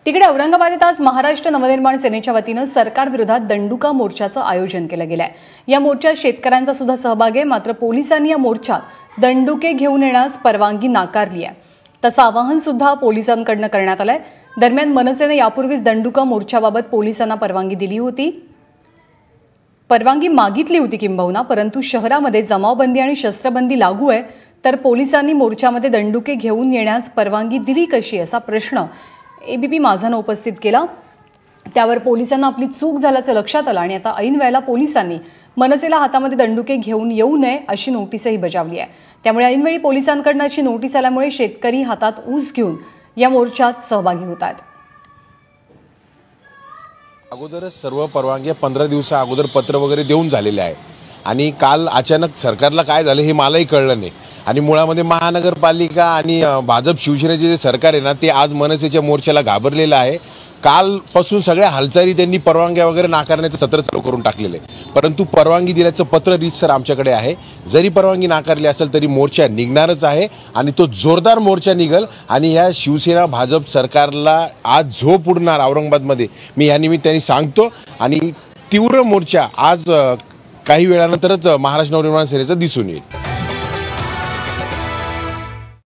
तिकडे औरंगाबादेत आज महाराष्ट्र नवनिर्माण सेनेच्या वतीनं सरकार विरोधात दंडुका मोर्चाचं आयोजन केलं गेलंय। या मोर्चात शेतकऱ्यांचा सुद्धा सहभाग आहे, मात्र पोलिसांनी या मोर्चात दंडुके घेऊन येण्यास परवानगी नाकारली आहे। तसं आवाहन सुद्धा पोलिसांकडून करण्यात आलंय। दरम्यान मनसेने यापूर्वीच दंडुका मोर्चाबाबत पोलिसांना परवानगी मागितली होती किंबहुना, परंतु शहरामध्ये जमावबंदी आणि शस्त्रबंदी लागू आहे, तर पोलिसांनी मोर्चामध्ये दंडुके घेऊन येण्यास परवानगी दिली कशी असा प्रश्न एबीपी माझानं उपस्थित केला। त्यावर पोलिसांना आपली चूक झाल्याचं लक्षात आलं आणि आता ऐन वेळेला पोलिसांनी मनसेला हातामध्ये दंडुके घेऊन येऊ नये अशी नोटीसही बजावली आहे। त्यामुळे ऐनवेळी पोलिसांकडून अशी नोटीस आल्यामुळे शेतकरी हातात ऊस घेऊन या मोर्चात सहभागी होत आहेत। अगोदरच सर्व परवानग्या 15 दिवसा अगोदर पत्र वगैरे देऊन झालेले आहे आणि काल अचानक सरकारला काय झालं हे मलाही कळलं नाही आणि मुळामध्ये महानगरपालिका आणि भाजप शिवसेनेचे जे सरकार आहे ना ते आज मनसेच्या मोर्चाला घाबरलेलं आहे। कालपासून सगळ्या हालचाली त्यांनी परवानग्या वगैरे नाकारण्याचं सत्र चालू करून टाकलेलं आहे, परंतु परवानगी दिल्याचं पत्र रीतसर आमच्याकडे आहे। जरी परवानगी नाकारली असेल तरी मोर्चा निघणारच आहे आणि तो जोरदार मोर्चा निघल आणि या शिवसेना भाजप सरकारला आज झोप उडणार औरंगाबादमध्ये मी या निमित्ताने सांगतो आणि तीव्र मोर्चा आज काही वेळानंतरच महाराष्ट्र नवनिर्माण सेनेचा दिसून येईल।